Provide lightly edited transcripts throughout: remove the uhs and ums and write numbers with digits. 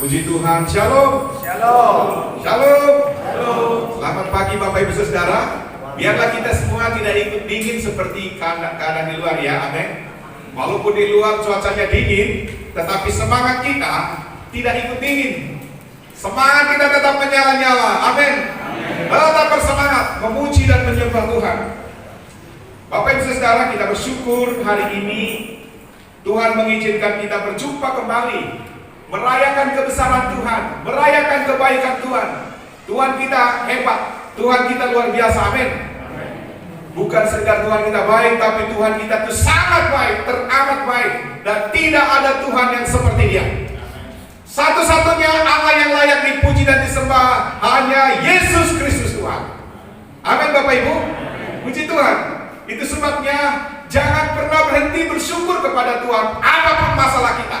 Puji Tuhan, shalom. Shalom. Shalom. Shalom. Selamat pagi Bapak Ibu Saudara. Biarlah kita semua tidak ikut dingin seperti keadaan di luar ya, amin. Walaupun di luar cuacanya dingin, tetapi semangat kita tidak ikut dingin. Semangat kita tetap menyala-nyala, amin. Tetap bersemangat, memuji dan menyembah Tuhan. Bapak Ibu Saudara, kita bersyukur hari ini Tuhan mengizinkan kita berjumpa kembali, merayakan kebesaran Tuhan, merayakan kebaikan Tuhan. Tuhan kita hebat, Tuhan kita luar biasa, amin. Bukan sekedar Tuhan kita baik, tapi Tuhan kita itu sangat baik, teramat baik, dan tidak ada Tuhan yang seperti Dia. Satu-satunya Allah yang layak dipuji dan disembah hanya Yesus Kristus Tuhan. Amin Bapak Ibu. Puji Tuhan. Itu sebabnya jangan pernah berhenti bersyukur kepada Tuhan apapun masalah kita.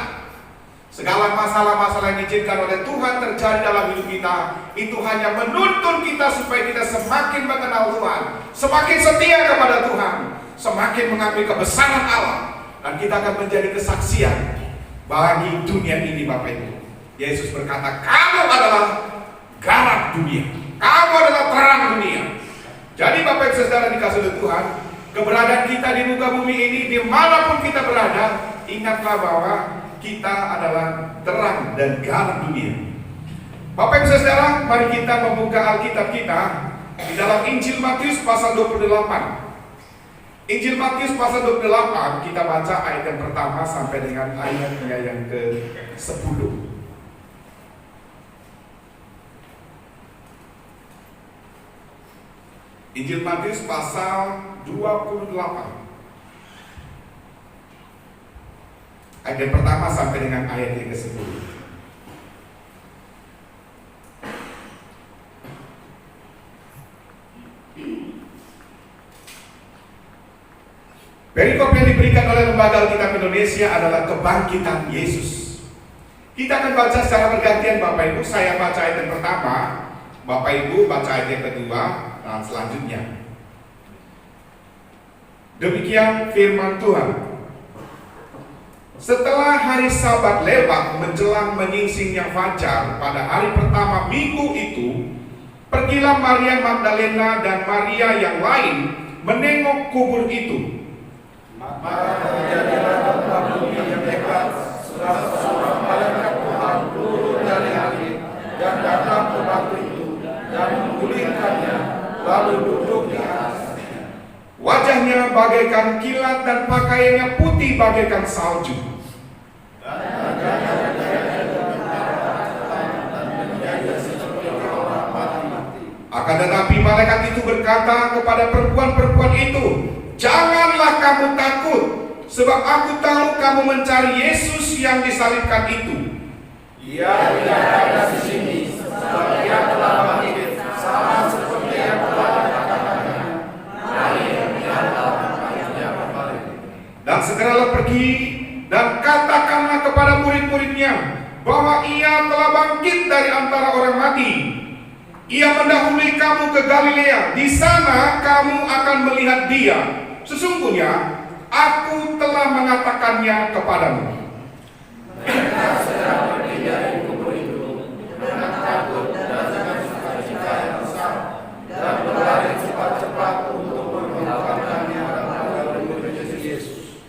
Segala masalah-masalah yang diizinkan oleh Tuhan terjadi dalam hidup kita, itu hanya menuntun kita supaya kita semakin mengenal Tuhan, semakin setia kepada Tuhan, semakin mengakui kebesaran Allah, dan kita akan menjadi kesaksian bagi dunia ini Bapak Ibu. Yesus berkata, kamu adalah garam dunia, kamu adalah terang dunia. Jadi Bapak Ibu Saudara dikasih oleh Tuhan, keberadaan kita di muka bumi ini, dimanapun kita berada, ingatlah bahwa kita adalah terang dan garam dunia. Bapak Ibu Saudara, mari kita membuka Alkitab kita di dalam Injil Matius pasal 28. Injil Matius pasal 28, kita baca ayat yang pertama sampai dengan ayatnya yang ke-10. Injil Matius pasal 28 ayat yang pertama sampai dengan ayat yang ke-10. Perikop yang diberikan oleh Lembaga Alkitab Indonesia adalah kebangkitan Yesus. Kita akan baca secara bergantian Bapak Ibu. Saya baca ayat yang pertama, Bapak Ibu baca ayat yang kedua, dan selanjutnya. Demikian firman Tuhan. Setelah hari Sabat lewat menjelang menyingsingnya fajar pada hari pertama minggu itu, pergilah Maria Magdalena dan Maria yang lain menengok kubur itu. Maka terjadilah gempa bumi yang hebat, seorang malaikat Tuhan turun dari langit dan datang ke batu itu dan menggulingkannya, lalu duduk di atasnya. Wajahnya bagaikan kilat dan pakaiannya putih bagaikan salju. Akan tetapi malaikat itu berkata kepada perempuan-perempuan itu, janganlah kamu takut, sebab aku tahu kamu mencari Yesus yang disalibkan itu. Ia tidak ada di sini, sebab Ia telah bangkit, sama seperti yang telah dikatakannya. Mari lihatlah tempatnya kembali. Dan segeralah pergi dan katakanlah kepada murid-muridnya bahwa Ia telah bangkit dari antara orang mati. Ia mendahului kamu ke Galilea, di sana kamu akan melihat Dia. Sesungguhnya aku telah mengatakannya kepadamu. Mereka segera pergi dari kubur itu dengan takut dan dengan sukacita yang besar, dan berlari cepat-cepat untuk memberitakannya kepada murid-murid Yesus.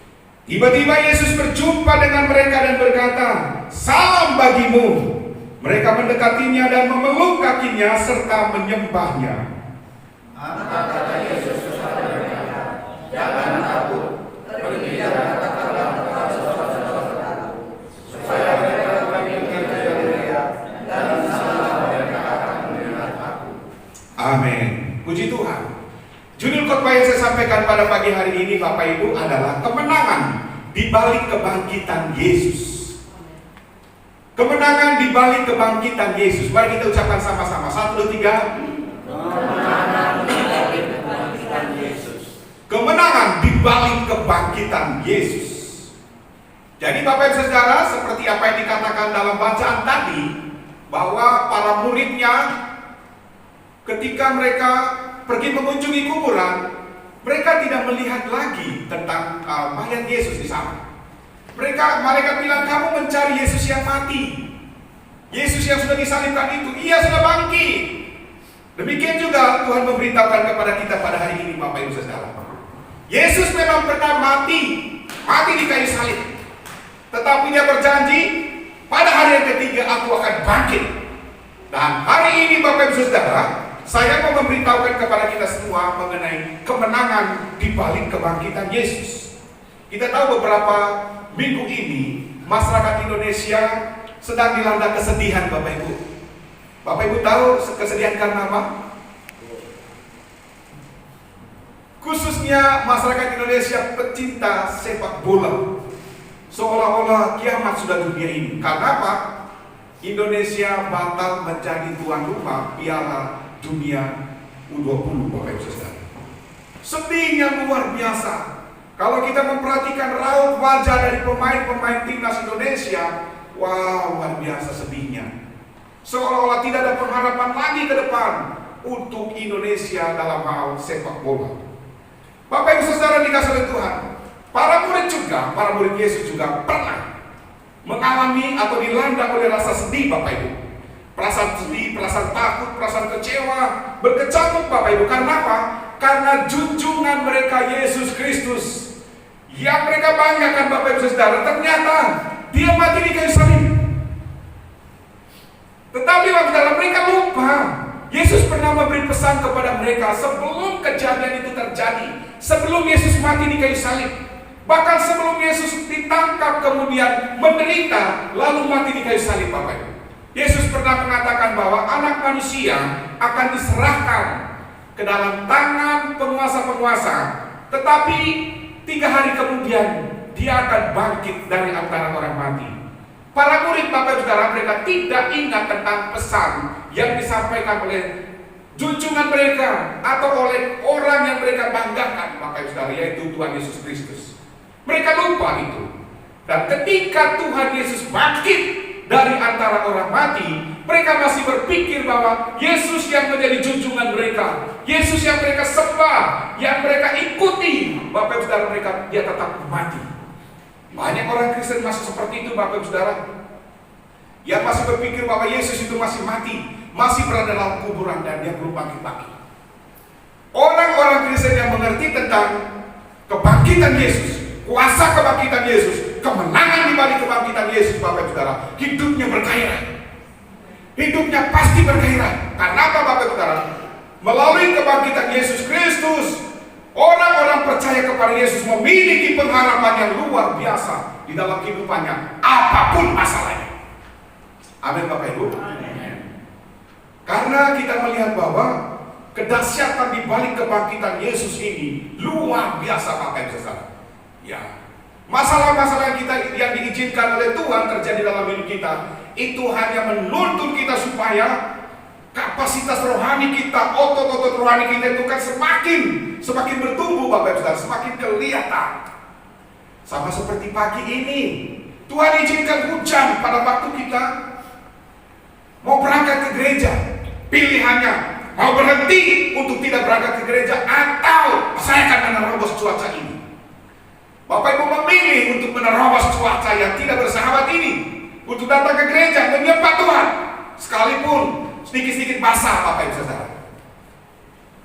Tiba-tiba Yesus berjumpa dengan mereka dan berkata, salam bagimu. Mereka mendekatinya dan memeluk kakinya serta menyembahnya. Maka kata Yesus kepada mereka, jangan takut, pergi dan katakanlah kepada saudara-saudaraku, supaya mereka pergi ke Galilea, dan di sana mereka akan melihat aku. Amin. Puji Tuhan. Judul khotbah yang saya sampaikan pada pagi hari ini Bapak Ibu adalah kemenangan di balik kebangkitan Yesus. Kemenangan di balik kebangkitan Yesus. Mari kita ucapkan sama-sama. 1, 2, 3. Kemenangan di balik kebangkitan Yesus. Kemenangan di balik kebangkitan Yesus. Jadi Bapak Ibu Saudara, seperti apa yang dikatakan dalam bacaan tadi, bahwa para muridnya ketika mereka pergi mengunjungi kuburan, mereka tidak melihat lagi tentang mayat Yesus di sana. Mereka bilang, kamu mencari Yesus yang mati. Yesus yang sudah disalibkan itu, ia sudah bangkit. Demikian juga Tuhan memberitahukan kepada kita pada hari ini, Bapak Ibu Saudara. Yesus memang pernah mati di kayu salib. Tetapi dia berjanji, pada hari yang ketiga aku akan bangkit. Dan hari ini Bapak Ibu Saudara, saya mau memberitahukan kepada kita semua mengenai kemenangan di balik kebangkitan Yesus. Kita tahu beberapa minggu ini masyarakat Indonesia sedang dilanda kesedihan, Bapak Ibu. Bapak Ibu tahu kesedihan karena apa? Khususnya masyarakat Indonesia pecinta sepak bola. Seolah-olah kiamat sudah dunia ini. Karena apa? Indonesia batal menjadi tuan rumah Piala Dunia U20, Bapak Ibu Saudara. Sedihnya luar biasa. Kalau kita memperhatikan raut wajah dari pemain-pemain timnas Indonesia, wow, luar biasa sedihnya. Seolah-olah tidak ada pengharapan lagi ke depan untuk Indonesia dalam hal sepak bola. Bapak Ibu Saudara dikasih oleh Tuhan, para murid Yesus juga pernah mengalami atau dilanda oleh rasa sedih, Bapak Ibu. Perasaan sedih, perasaan takut, perasaan kecewa, berkecamuk, Bapak Ibu. Karena apa? Karena junjungan mereka Yesus Kristus yang mereka banggakan, Bapak Ibu Saudara, ternyata dia mati di kayu salib. Tetapi Bapak Saudara, mereka lupa Yesus pernah memberi pesan kepada mereka sebelum kejadian itu terjadi, sebelum Yesus mati di kayu salib, bahkan sebelum Yesus ditangkap kemudian menderita lalu mati di kayu salib, Bapak Ibu. Yesus pernah mengatakan bahwa anak manusia akan diserahkan ke dalam tangan penguasa-penguasa, tetapi 3 hari kemudian dia akan bangkit dari antara orang mati. Para murid, Bapak Ibu Saudara, mereka tidak ingat tentang pesan yang disampaikan oleh junjungan mereka atau oleh orang yang mereka banggakan, Bapak Ibu Saudara, yaitu Tuhan Yesus Kristus. Mereka lupa itu. Dan ketika Tuhan Yesus bangkit dari antara orang mati, mereka masih berpikir bahwa Yesus yang menjadi junjungan mereka, Yesus yang mereka sembah, yang mereka ikuti, Bapak Ibu Saudara, mereka dia tetap mati. Banyak orang Kristen masih seperti itu, Bapak Ibu Saudara, yang masih berpikir bahwa Yesus itu masih mati, masih berada dalam kuburan dan dia belum bangkit lagi. Orang-orang Kristen yang mengerti tentang kebangkitan Yesus, kuasa kebangkitan Yesus, kemenangan di balik kebangkitan Yesus, Bapak Ibu Saudara, hidupnya bergairah. Hidupnya pasti bergairah. Karena apa, Bapak Ibu Saudara? Melalui kebangkitan Yesus Kristus, orang-orang percaya kepada Yesus memiliki pengharapan yang luar biasa di dalam kehidupannya, apapun masalahnya. Amin, Bapak Ibu. Karena kita melihat bahwa kedahsyatan di balik kebangkitan Yesus ini luar biasa, Bapak Ibu Saudara. Ya, masalah-masalah yang diizinkan oleh Tuhan terjadi dalam hidup kita itu hanya menuntun kita supaya kapasitas rohani kita, otot-otot rohani kita itu kan semakin bertumbuh, Bapak Ibu Saudara, semakin kelihatan. Sama seperti pagi ini, Tuhan izinkan hujan pada waktu kita mau berangkat ke gereja. Pilihannya mau berhenti untuk tidak berangkat ke gereja atau saya akan menerobos cuaca ini. Bapak Ibu memilih untuk menerobos cuaca yang tidak bersahabat ini, untuk datang ke gereja menyembah Tuhan, sekalipun sedikit-sedikit basah, Bapak Ibu Saudara.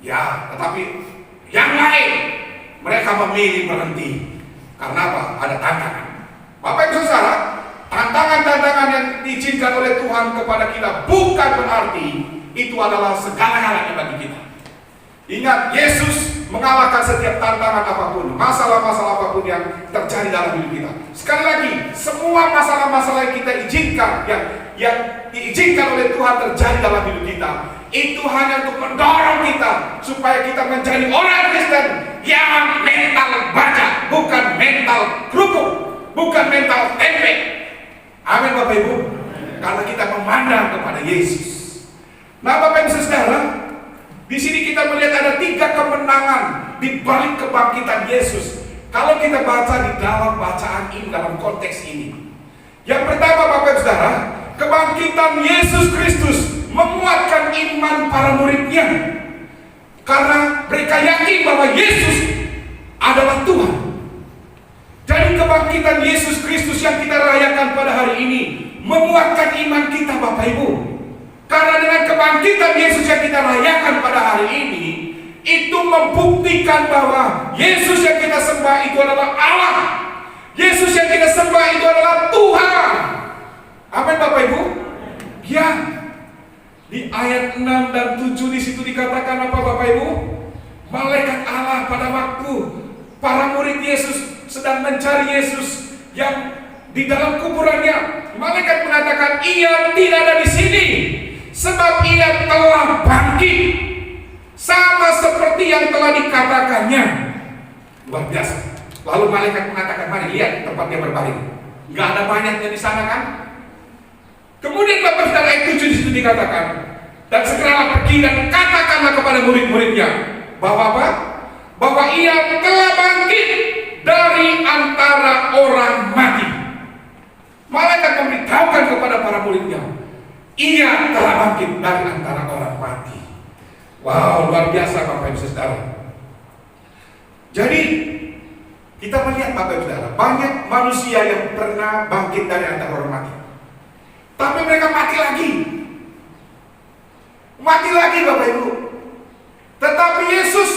Ya, tetapi yang lain mereka memilih berhenti. Karena apa? Ada tantangan. Bapak Ibu Saudara, tantangan-tantangan yang diizinkan oleh Tuhan kepada kita bukan berarti itu adalah segala-galanya bagi kita. Ingat, Yesus mengalahkan setiap tantangan apapun, masalah-masalah apapun yang terjadi dalam hidup kita. Sekali lagi, semua masalah-masalah yang kita izinkan, yang diizinkan oleh Tuhan terjadi dalam hidup kita, itu hanya untuk mendorong kita supaya kita menjadi orang Kristen yang mental baja, bukan mental kerupuk, bukan mental tempe. Amin, Bapak Ibu. Karena kita memandang kepada Yesus. Nah, Bapak Ibu Saudara, di sini kita melihat ada 3 kemenangan di balik kebangkitan Yesus. Kalau kita baca di dalam bacaan ini, dalam konteks ini, yang pertama, Bapak Ibu Saudara, kebangkitan Yesus Kristus menguatkan iman para muridnya, karena mereka yakin bahwa Yesus adalah Tuhan. Jadi kebangkitan Yesus Kristus yang kita rayakan pada hari ini menguatkan iman kita Bapak Ibu. Karena dengan kebangkitan Yesus yang kita rayakan pada hari ini, itu membuktikan bahwa Yesus yang kita sembah itu adalah Allah. Yesus yang kita sembah itu adalah Tuhan. Amin Bapak Ibu. Ya. Di ayat 6 dan 7 di situ dikatakan apa Bapak Ibu? Malaikat Allah pada waktu para murid Yesus sedang mencari Yesus yang di dalam kuburannya, malaikat mengatakan, ia tidak ada di sini, sebab ia telah bangkit, sama seperti yang telah dikatakannya. Luar biasa. Lalu malaikat mengatakan, mari lihat tempat dia berbaring. Gak ada banyaknya di sana kan? Kemudian Bapak Saudara ayat 7 di situ dikatakan, dan segeralah pergi dan katakanlah kepada murid-muridnya bahwa apa? Bahwa ia telah bangkit dari antara orang mati. Malaikat memberitahukan kepada para muridnya, ia telah bangkit dari antara orang mati. Wow, luar biasa Bapak Ibu Saudara. Jadi kita melihat Bapak Ibu Saudara, banyak manusia yang pernah bangkit dari antara orang mati, tapi mereka mati lagi. Mati lagi Bapak Ibu. Tetapi Yesus,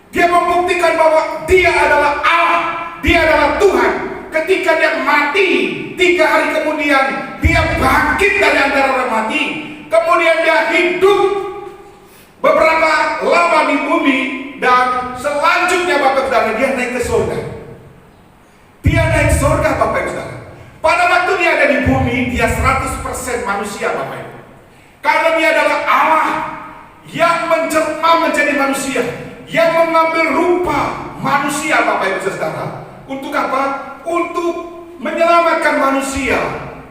dia membuktikan bahwa dia adalah Allah, dia adalah Tuhan. Ketika dia mati, 3 hari kemudian dia bangkit dari antara orang mati. Kemudian dia hidup beberapa lama di bumi, dan selanjutnya Bapak Saudara dia naik ke surga. Dia naik surga Bapak Saudara. Pada waktu dia ada di bumi, dia 100% manusia Bapak Ibu. Karena dia adalah Allah yang menjelma menjadi manusia, yang mengambil rupa manusia Bapak Ibu Saudara. Untuk apa? Untuk menyelamatkan manusia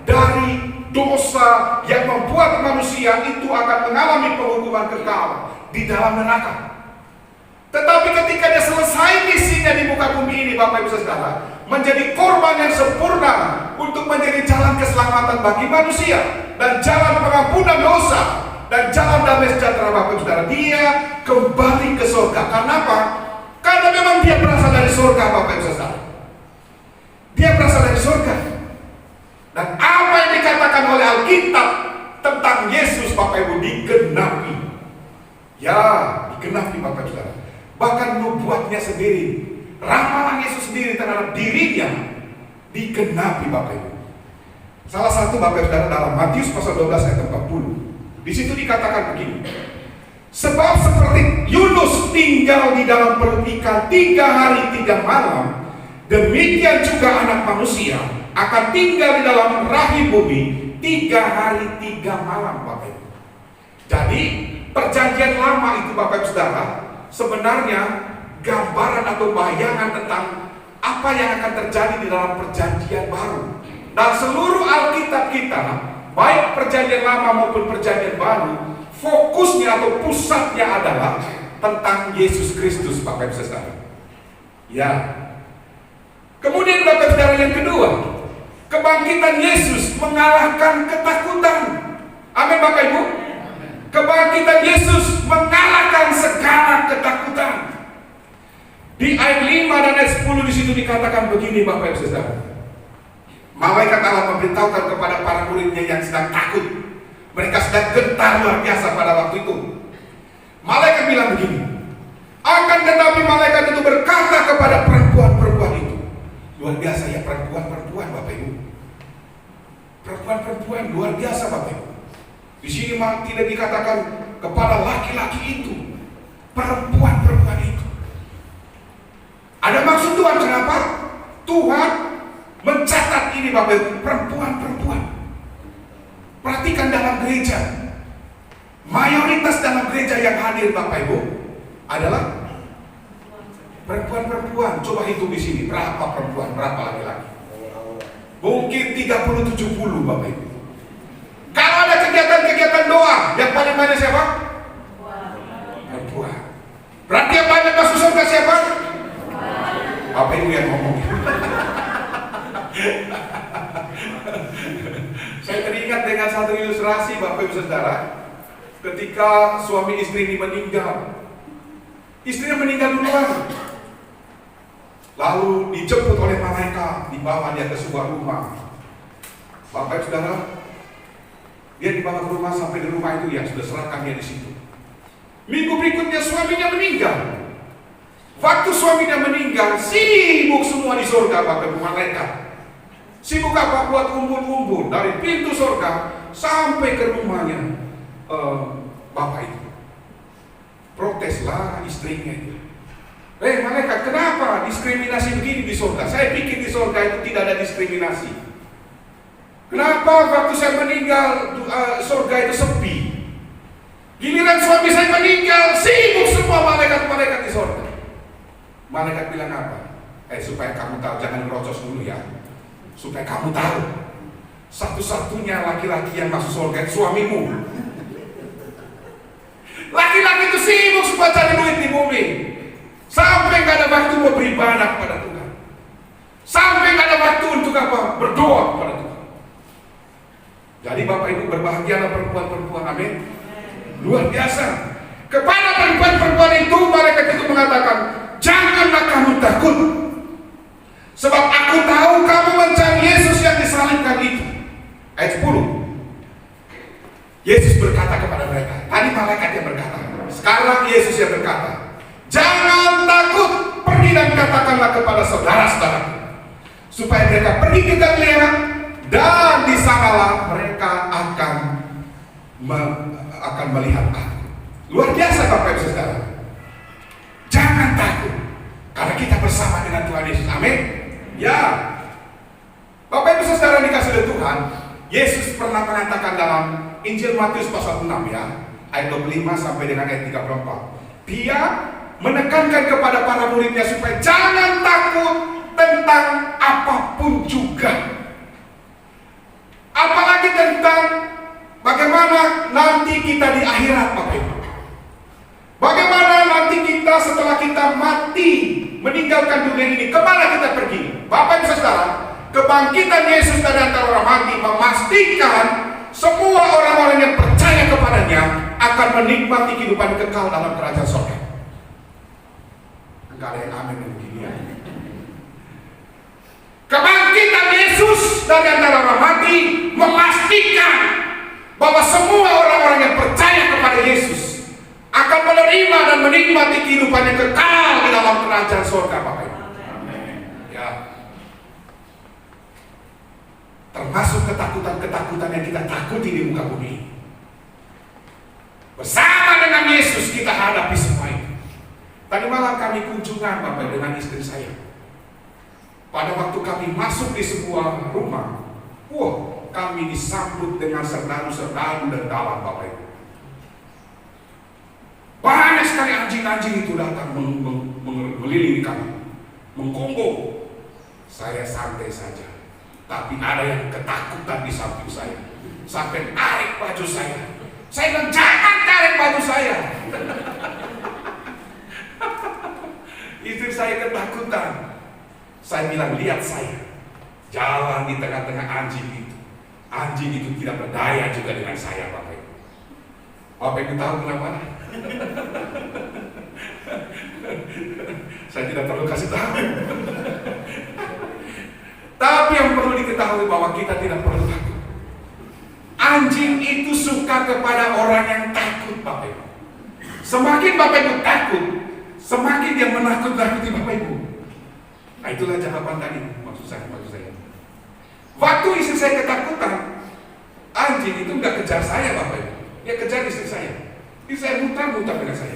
dari dosa yang membuat manusia itu akan mengalami penghukuman kekal di dalam neraka. Tetapi ketika dia selesai misinya di muka bumi ini Bapak Ibu Saudara, menjadi korban yang sempurna untuk menjadi jalan keselamatan bagi manusia dan jalan pengampunan dosa dan jalan damai sejahtera Bapak Ibu Saudara, dia kembali ke surga. Karena apa? Karena memang dia berasal dari surga Bapak Ibu Saudara. Dia berasal dari surga. Dan apa yang dikatakan oleh Alkitab tentang Yesus Bapak Ibu digenapi. Ya, digenapi Bapak Ibu Saudara. Bahkan nubuatnya sendiri, ramalan Yesus sendiri terhadap dirinya digenapi Bapak Ibu. Salah satu Bapak Ibu Saudara dalam Matius pasal 12 ayat 40. Di situ dikatakan begini. Sebab seperti Yunus tinggal di dalam perut ikan 3 hari 3 malam, demikian juga anak manusia akan tinggal di dalam rahim bumi 3 hari 3 malam Bapak Ibu. Jadi perjanjian lama itu Bapak Ibu Saudara sebenarnya gambaran atau bayangan tentang apa yang akan terjadi di dalam perjanjian baru. Dan seluruh Alkitab kita, baik perjanjian lama maupun perjanjian baru, fokusnya atau pusatnya adalah tentang Yesus Kristus Bapak Ibu Saudara. Ya. Kemudian Bapak Saudara yang kedua, kebangkitan Yesus mengalahkan ketakutan. Amin Bapak Ibu. Kebangkitan Yesus mengalahkan segala ketakutan. Di ayat 5 dan ayat 10 di situ dikatakan begini Bapak Ibu Saudara. Malaikat Allah memberitahukan kepada para muridnya yang sedang takut. Mereka sedang gentar luar biasa pada waktu itu. Malaikat bilang begini, akan tetapi malaikat itu berkata kepada perempuan-perempuan itu. Luar biasa ya perempuan-perempuan Bapak Ibu. Perempuan-perempuan luar biasa Bapak Ibu. Di sini tidak dikatakan kepada laki-laki itu, perempuan-perempuan itu. Ada maksud Tuhan kenapa? Tuhan mencatat ini Bapak Ibu, perempuan-perempuan. Perhatikan dalam gereja, mayoritas dalam gereja yang hadir Bapak Ibu adalah perempuan-perempuan. Coba hitung di sini berapa perempuan, berapa laki-laki. Mungkin 30-70 Bapak Ibu. Kalau ada kegiatan-kegiatan doa, yang paling banyak siapa? Perempuan. Berarti yang banyak masuk surga siapa? Bapak Ibu yang ngomong. Saya teringat dengan satu ilustrasi Bapak Ibu Saudara, ketika suami istri ini meninggal. Istrinya meninggal duluan, lalu dijemput oleh malaikat, dibawa dia ke sebuah rumah. Bapak Ibu Saudara, dia dibawa ke rumah, sampai di rumah itu ya sudah serahkan dia di situ. Minggu berikutnya suaminya meninggal. Waktu suaminya meninggal, sibuk semua di surga Bapak Ibu, malaikat. Sibuk apa? Buat umbul-umbul dari pintu surga sampai ke rumahnya Bapak itu. Proteslah istrinya itu. Malaikat, kenapa diskriminasi begini di surga? Saya pikir di surga itu tidak ada diskriminasi. Kenapa waktu saya meninggal surga itu sepi? Giliran suami saya meninggal, sibuk semua malaikat-malaikat di surga. Malaikat bilang apa? Supaya kamu tahu, jangan merocos dulu ya. Supaya kamu tahu, satu-satunya laki-laki yang masuk surga itu suamimu. Laki-laki itu sibuk supaya cari duit di bumi, sampai gak ada waktu mau beribadah pada Tuhan, sampai gak ada waktu untuk apa? Berdoa pada Tuhan. Jadi Bapak Ibu, berbahagialah perempuan-perempuan, amin. Luar biasa. Kepada perempuan-perempuan itu, malaikat itu mengatakan, janganlah kamu takut, sebab aku tahu kamu mencari Yesus yang disalibkan itu. Ayat 10. Yesus berkata kepada mereka, tadi malaikat yang berkata, sekarang Yesus yang berkata, jangan takut, pergi dan katakanlah kepada saudara-saudara, supaya mereka pergi ke Galilea, dan di sanalah mereka akan melihat aku. Luar biasa Bapak Ibu Saudara. Jangan takut, karena kita bersama dengan Tuhan Yesus, amin. Ya, Bapak Ibu Saudara dikasih oleh Tuhan, Yesus pernah mengatakan dalam Injil Matius pasal 6 ya, ayat 25 sampai dengan ayat 34. Dia menekankan kepada para muridnya supaya jangan takut tentang apapun juga. Apalagi tentang bagaimana nanti kita di akhirat, Bapak Ibu. Bagaimana nanti kita setelah kita mati, meninggalkan dunia ini, kemana kita pergi? Bapak Ibu Saudara, kebangkitan Yesus dari antara orang mati memastikan semua orang-orang yang percaya kepadanya akan menikmati kehidupan kekal dalam kerajaan surga. Enggak ada yang amin begini ya. Kebangkitan Yesus dari antara orang mati memastikan bahwa semua orang-orang yang percaya kepada Yesus akan menerima dan menikmati kehidupan yang kekal di dalam kerajaan surga, Bapak Ibu. Ya. Termasuk ketakutan-ketakutan yang kita takuti di muka bumi. Bersama dengan Yesus kita hadapi semua itu. Tadi malam kami kunjungan Bapak dengan istri saya. Pada waktu kami masuk di sebuah rumah, kami disambut dengan serdaru-serdaru dan dalam, Bapak Ibu. Banyak sekali anjing-anjing itu datang mengelilingi kami, menggonggong. Saya santai saja. Tapi ada yang ketakutan di samping saya, sampai tarik baju saya. Saya bilang, jangan tarik baju saya. Istri saya ketakutan. Saya bilang, lihat saya jalan di tengah-tengah anjing itu. Anjing itu tidak berdaya juga dengan saya, Bapak Ibu. Bapak Ibu tahu kenapa? Saya tidak perlu kasih tahu. Tapi yang perlu diketahui bahwa kita tidak perlu takut. Anjing itu suka kepada orang yang takut, Bapak Ibu. Semakin Bapak Ibu takut, semakin dia menakut-nakuti Bapak Ibu. Nah, itulah jawaban tadi, maksud saya. Waktu istri saya ketakutan, anjing itu nggak kejar saya, Bapak Ibu. Dia kejar istri saya. Istri saya mutar-mutar dengan saya.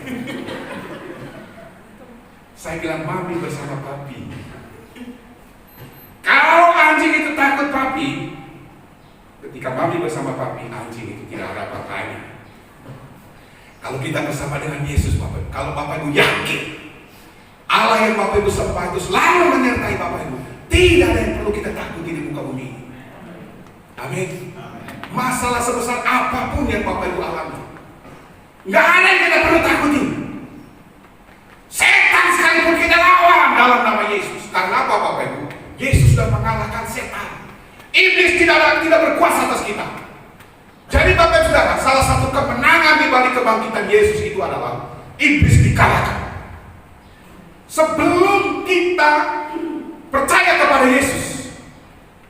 Saya bilang, mami bersama papi. Kalau anjing itu takut papi, ketika mami bersama papi, anjing itu tidak ada apa-apanya. Kalau kita bersama dengan Yesus, Bapak Ibu, kalau Bapak Ibu yakin Allah yang Bapak Ibu sembah itu selalu menyertai Bapak Ibu, tidak ada yang perlu kita takuti di muka bumi. Amin. Masalah sebesar apapun yang Bapak Ibu alami, nggak ada yang kita perlu takuti. Setan sekalipun kita lawan dalam nama Yesus. Karena apa, Bapak Ibu? Yesus sudah mengalahkan setan. Iblis tidak berkuasa atas kita. Jadi Bapak Ibu Saudara, salah satu kemenangan di balik kebangkitan Yesus itu adalah iblis dikalahkan. Sebelum kita percaya kepada Yesus,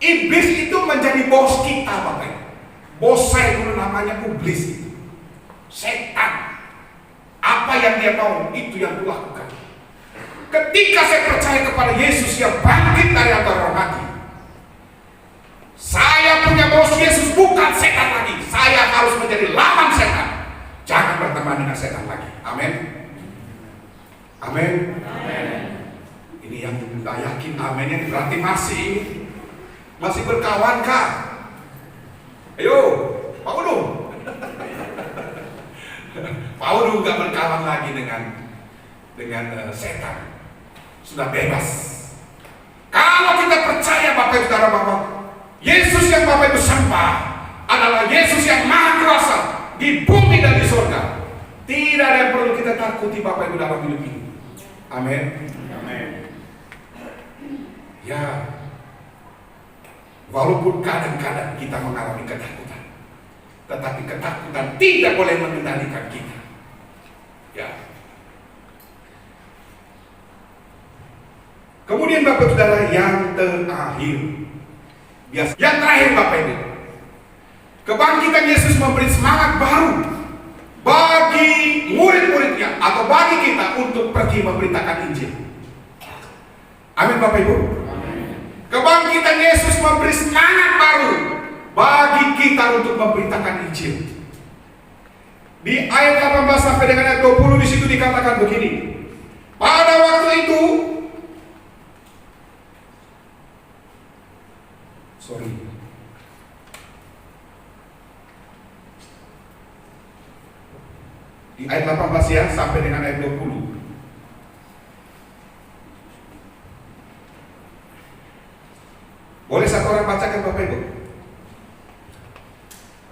Iblis itu menjadi bos kita, Bapak. Bos saya dulu namanya iblis itu. Setan. Apa yang dia mau, itu yang kulakukan. Ketika saya percaya kepada Yesus yang bangkit dari antara orang mati, saya punya bos Yesus, bukan setan lagi. Saya harus menjadi lawan setan. Jangan berteman dengan setan lagi. Amin. Amin. Ini yang tidak yakin aminnya berarti masih berkawan kah? Ayo, Pak Udu. Pak Udu nggak berkawan lagi dengan setan. Sudah bebas. Kalau kita percaya Bapak Ibu Saudara bahwa Yesus yang Bapak Ibu sembah adalah Yesus yang Maha Kuasa di bumi dan di surga, tidak ada yang perlu kita takuti Bapak Ibu dalam hidup ini. Amin. Ya, walaupun kadang-kadang kita mengalami ketakutan, tetapi ketakutan tidak boleh mengendalikan kita. Ya. Kemudian Bapak Saudara yang terakhir, yang terakhir Bapak Ibu, kebangkitan Yesus memberi semangat baru bagi murid-muridnya atau bagi kita untuk pergi memberitakan Injil. Amin Bapak Ibu. Kebangkitan Yesus memberi semangat baru bagi kita untuk memberitakan Injil. Di ayat 18 sampai dengan ayat 20 di situ dikatakan begini. Pada waktu itu, di ayat 18 ya sampai dengan ayat 20. Boleh satu orang bacakan Bapak Ibu?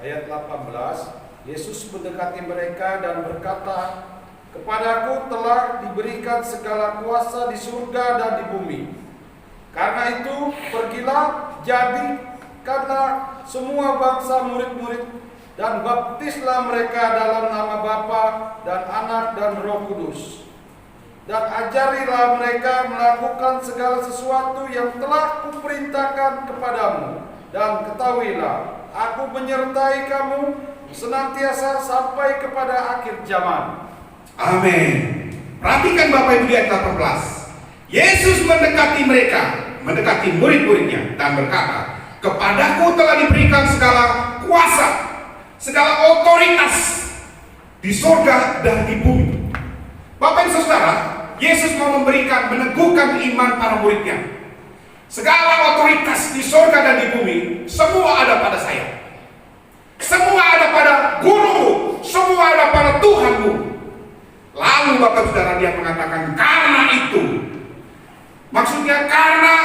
Ayat 18, Yesus mendekati mereka dan berkata, "Kepadaku telah diberikan segala kuasa di surga dan di bumi. Karena itu, pergilah, jadikanlah semua bangsa murid-murid dan baptislah mereka dalam nama Bapa dan Anak dan Roh Kudus. Dan ajarilah mereka melakukan segala sesuatu yang telah kuperintahkan kepadamu. Dan ketahuilah, aku menyertai kamu senantiasa sampai kepada akhir zaman." Amin. Perhatikan Bapak Ibu di ayat 18. Yesus mendekati mereka, mendekati murid-muridnya dan berkata, "Kepadaku telah diberikan segala kuasa, segala otoritas di surga dan di bumi." Bapak Ibu Saudara, Yesus mau meneguhkan iman para muridnya. Segala otoritas di surga dan di bumi, semua ada pada saya. Semua ada pada gurumu, semua ada pada Tuhanmu. Lalu Bapak Saudara dia mengatakan, karena itu, maksudnya karena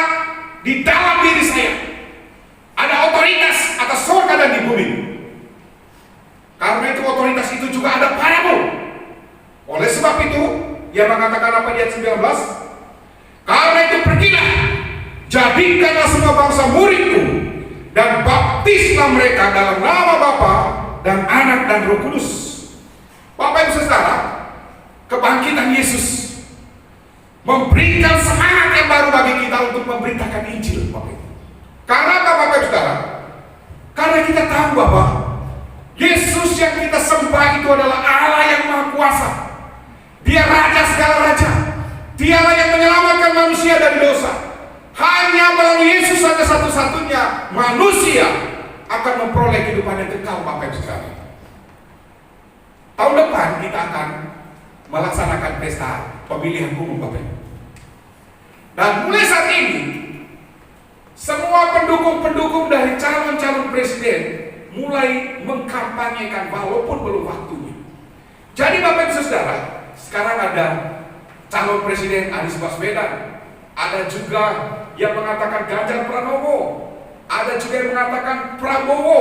di dalam diri saya ada otoritas atas surga dan di bumi. Karena itu otoritas itu juga ada padamu. Oleh sebab itu, dia mengatakan apa di ayat 19? Karena itu pergilah, jadikanlah semua bangsa muridku, dan baptislah mereka dalam nama Bapa dan Anak dan Roh Kudus. Bapak Ibu Saudara, kebangkitan Yesus memberikan semangat yang baru bagi kita untuk memberitakan Injil, Bapak Ibu. Karena apa Bapak Ibu Saudara? Karena kita tahu bahwa Yesus yang kita sembah itu adalah Allah yang Maha Kuasa. Dia Raja segala raja. Dialah yang menyelamatkan manusia dari dosa. Hanya melalui Yesus saja satu-satunya manusia akan memperoleh kehidupan yang kekal, Bapak Ibu sekalian. Tahun depan kita akan melaksanakan pesta pemilihan umum, Bapak Ibu. Dan mulai saat ini, semua pendukung-pendukung dari calon-calon presiden mulai mengkampanyekan walaupun belum waktunya. Jadi Bapak Ibu Saudara, sekarang ada calon presiden Anies Baswedan, ada juga yang mengatakan Ganjar Pranowo, ada juga yang mengatakan Prabowo.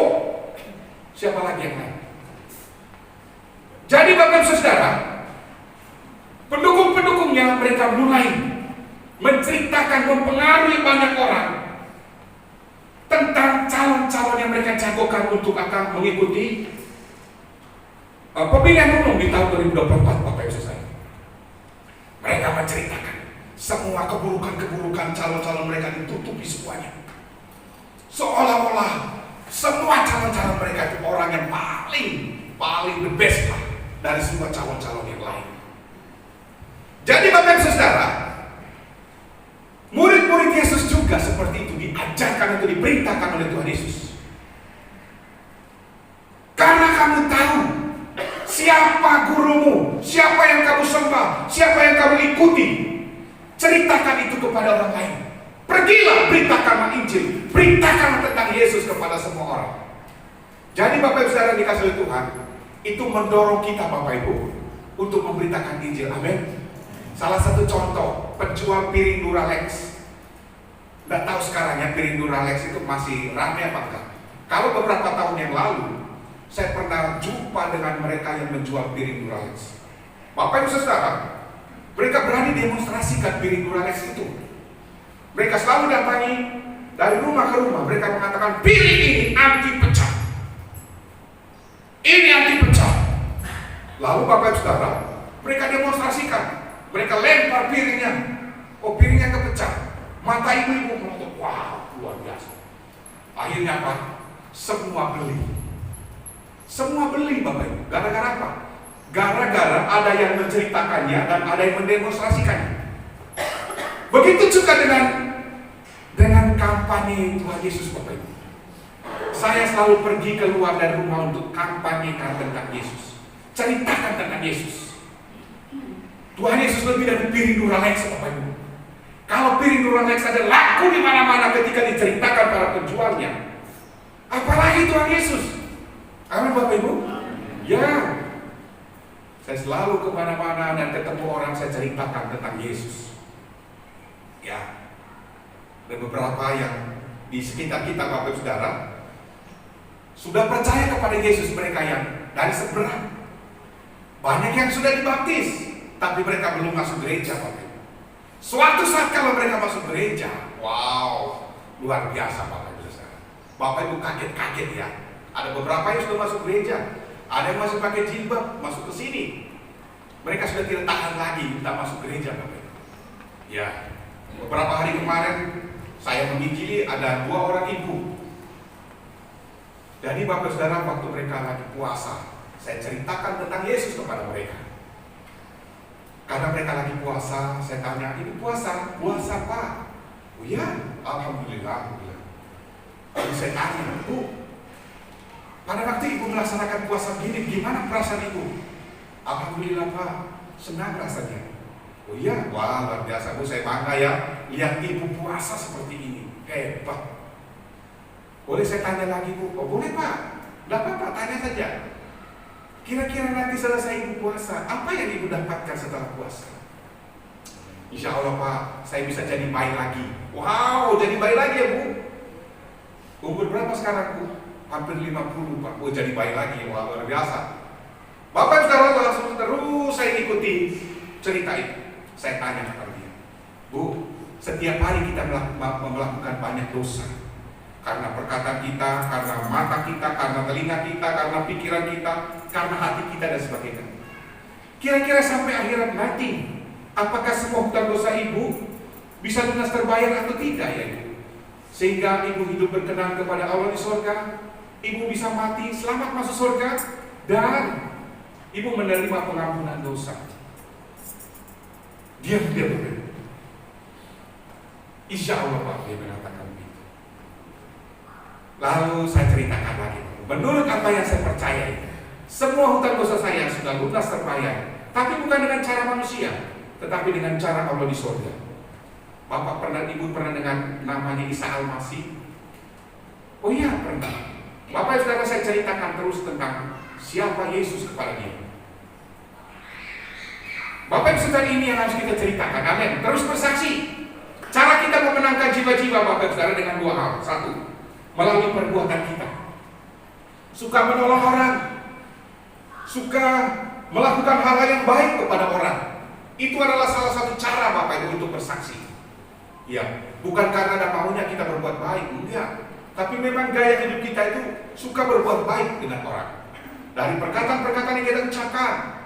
Siapa lagi yang lain? Jadi Bapak Ibu Saudara, pendukung-pendukungnya mereka mulai menceritakan, mempengaruhi banyak orang tentang calon-calon yang mereka jagokan untuk akan mengikuti pemilihan umum di tahun 2024, Bapak Ibu Saudara. Mereka menceritakan semua keburukan-keburukan calon-calon mereka ditutupi semuanya. seolah-olah semua calon-calon mereka itu orang yang paling the best lah dari semua calon-calon yang lain. Jadi Bapak Ibu Saudara, murid-murid Yesus juga seperti itu diajarkan atau diperintahkan oleh Tuhan Yesus. Karena kamu tahu siapa gurumu, siapa yang kamu sembah, siapa yang kamu ikuti, ceritakan itu kepada orang lain. Pergilah, beritakanlah Injil, beritakanlah tentang Yesus kepada semua orang. Jadi Bapak Ibu Saudara dikasih oleh Tuhan, itu mendorong kita Bapak Ibu untuk memberitakan Injil. Amin. Salah satu contoh, penjual piring Duralex. Nggak tahu sekarang ya piring Duralex itu masih ramai apa enggak. Kalau beberapa tahun yang lalu, saya pernah jumpa dengan mereka yang menjual piring Duralex. Bapak Ibu Saudara, mereka berani demonstrasikan piring Duralex itu. Mereka selalu datangi dari rumah ke rumah. Mereka mengatakan piring ini anti pecah. Ini anti pecah. Lalu Bapak Ibu Saudara, mereka demonstrasikan. Mereka lempar piringnya. Oh, piringnya kepecah. Mata ibu-ibu menonton, wow, luar biasa. Akhirnya apa? Semua beli. Semua beli Bapak Ibu. Gara-gara apa? Gara-gara ada yang menceritakannya dan ada yang mendemonstrasikannya. Begitu juga dengan kampanye Tuhan Yesus Bapak Ibu. Saya selalu pergi keluar dari rumah untuk kampanyekan tentang Yesus. Ceritakan tentang Yesus. Tuhan Yesus lebih dari piring Duralex Bapak Ibu. Kalau piring Duralex ada laku di mana-mana ketika diceritakan para penjualnya, apalagi Tuhan Yesus. Amin Bapak Ibu. Ya, saya selalu kemana-mana dan ketemu orang saya ceritakan tentang Yesus. Ya, ada beberapa yang di sekitar kita Bapak Ibu Saudara sudah percaya kepada Yesus, mereka yang dari seberang. Banyak yang sudah dibaptis, tapi mereka belum masuk gereja Bapak Ibu. Suatu saat kalau mereka masuk gereja, wow, luar biasa Bapak Ibu Saudara. Bapak Ibu kaget-kaget ya. Ada beberapa yang sudah masuk gereja, ada yang masih pakai jilbab, masuk ke sini. Mereka sudah tidak tahan lagi untuk masuk gereja Bapak Ibu. Ya, beberapa hari kemarin saya menginjili ada 2 orang ibu. Jadi Bapak Saudara, waktu mereka lagi puasa, saya ceritakan tentang Yesus kepada mereka. Karena mereka lagi puasa, saya tanya, ini puasa Pak? Oh iya, Alhamdulillah. Lalu saya tanya, Bu, pada waktu Ibu melaksanakan puasa begini, gimana perasaan Ibu? Alhamdulillah Pak, senang rasanya. Oh iya, wah luar biasa Bu, saya bangga ya lihat Ibu puasa seperti ini, hebat. Boleh saya tanya lagi Bu? Oh boleh Pak, tidak apa-apa, tanya saja. Kira-kira nanti selesai Ibu puasa, apa yang Ibu dapatkan setelah puasa? Insya Allah Pak, saya bisa jadi baik lagi. Wow, jadi baik lagi ya Bu. Umur berapa sekarang Bu? Hampir 50 Pak. Oh jadi baik lagi, wah luar biasa. Bapak Saudara langsung terus saya ikuti cerita itu. Saya tanya kepada dia, Bu, setiap hari kita melakukan banyak dosa. Karena perkataan kita, karena mata kita, karena telinga kita, karena pikiran kita, karena hati kita dan sebagainya. Kira-kira sampai akhirat nanti, apakah semua hutang dosa Ibu bisa lunas terbayar atau tidak ya Ibu? Sehingga Ibu hidup berkenan kepada Allah di surga, Ibu bisa mati selamat masuk surga, dan Ibu menerima pengampunan dosa. Dia berbeda. Insya Allah Pak, dia mengatakan begitu. Lalu saya ceritakan lagi, menurut apa yang saya percaya, semua hutang dosa saya sudah lunas terbayar, tapi bukan dengan cara manusia, tetapi dengan cara Allah di surga. Bapak pernah, Ibu pernah dengan namanya Isa Al-Masih? Oh iya pernah. Bapak Saudara, saya ceritakan terus tentang siapa Yesus kepada dia. Bapak Saudara, ini yang harus kita ceritakan. Amin. Terus bersaksi. Cara kita memenangkan jiwa-jiwa Bapak Saudara dengan 2 hal. 1, melalui perbuatan kita. Suka menolong orang, suka melakukan hal-hal yang baik kepada orang. Itu adalah salah satu cara Bapak Ibu untuk bersaksi. Ya, bukan karena ada maunya kita berbuat baik, enggak. Tapi memang gaya hidup kita itu suka berbuat baik dengan orang. Dari perkataan-perkataan yang kita ucapkan.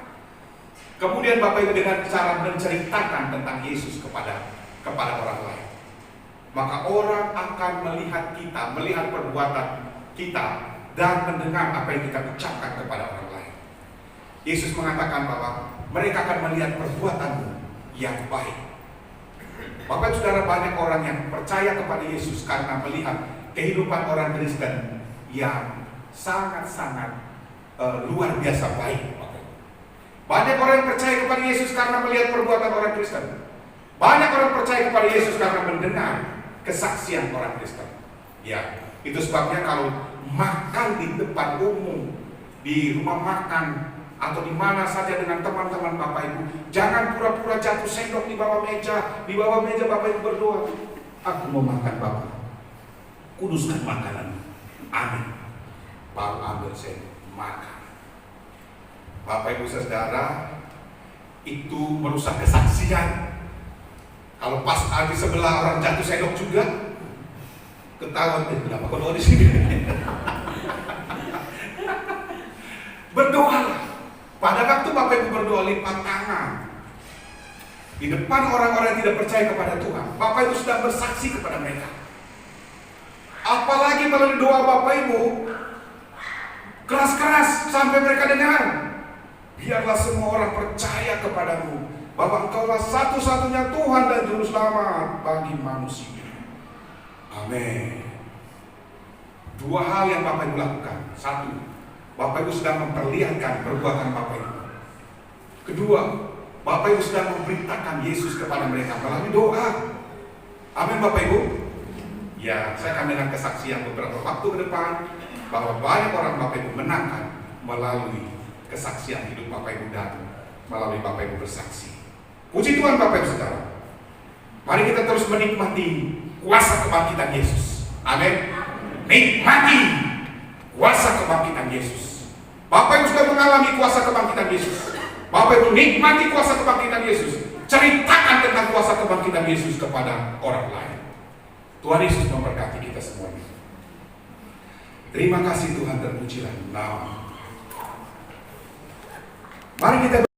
Kemudian Bapak Ibu dengan cara menceritakan tentang Yesus kepada orang lain. maka orang akan melihat kita, melihat perbuatan kita, dan mendengar apa yang kita ucapkan kepada orang lain. Yesus mengatakan bahwa mereka akan melihat perbuatanmu yang baik. Bapak Saudara, banyak orang yang percaya kepada Yesus karena melihat kehidupan orang Kristen yang sangat-sangat luar biasa baik. Banyak orang yang percaya kepada Yesus karena melihat perbuatan orang Kristen. Banyak orang percaya kepada Yesus karena mendengar kesaksian orang Kristen. Ya, itu sebabnya kalau makan di depan umum, di rumah makan, atau di mana saja dengan teman-teman Bapak Ibu, jangan pura-pura jatuh sendok di bawah meja. Di bawah meja Bapak Ibu berdoa, aku mau makan Bapak, kuduskan makanan. Amin. Baru ambil sendok, makan. Bapak Ibu Saudara, itu merusak kesaksian. Kalau pas di sebelah orang jatuh sendok juga, ketahuan kenapa kau doa di sini. Berdoalah. Pada waktu Bapak Ibu berdoa, lipat tangan di depan orang-orang yang tidak percaya kepada Tuhan. Bapak Ibu sudah bersaksi kepada mereka. Apalagi melalui doa Bapak Ibu keras-keras sampai mereka dengar. Biarlah semua orang percaya kepadamu, bahwa Engkaulah satu-satunya Tuhan dan Juru Selamat bagi manusia. Amin. Dua hal yang Bapak Ibu lakukan. Satu, Bapak Ibu sedang memperlihatkan perbuatan Bapak Ibu. Kedua, Bapak Ibu sedang memberitakan Yesus kepada mereka melalui doa. Amin Bapak Ibu. Ya, saya akan dengan kesaksian beberapa waktu ke depan bahwa banyak orang Bapak Ibu menangkan melalui kesaksian hidup Bapak Ibu dan melalui Bapak Ibu bersaksi. Puji Tuhan Bapak Ibu Saudara. Mari kita terus menikmati kuasa kebangkitan Yesus. Amin. Nikmati kuasa kebangkitan Yesus. Bapak Ibu sudah mengalami kuasa kebangkitan Yesus. Bapak Ibu nikmati kuasa kebangkitan Yesus. Ceritakan tentang kuasa kebangkitan Yesus kepada orang lain. Tuhan Yesus memberkati kita semuanya. Terima kasih Tuhan, terpujilah nama. Mari kita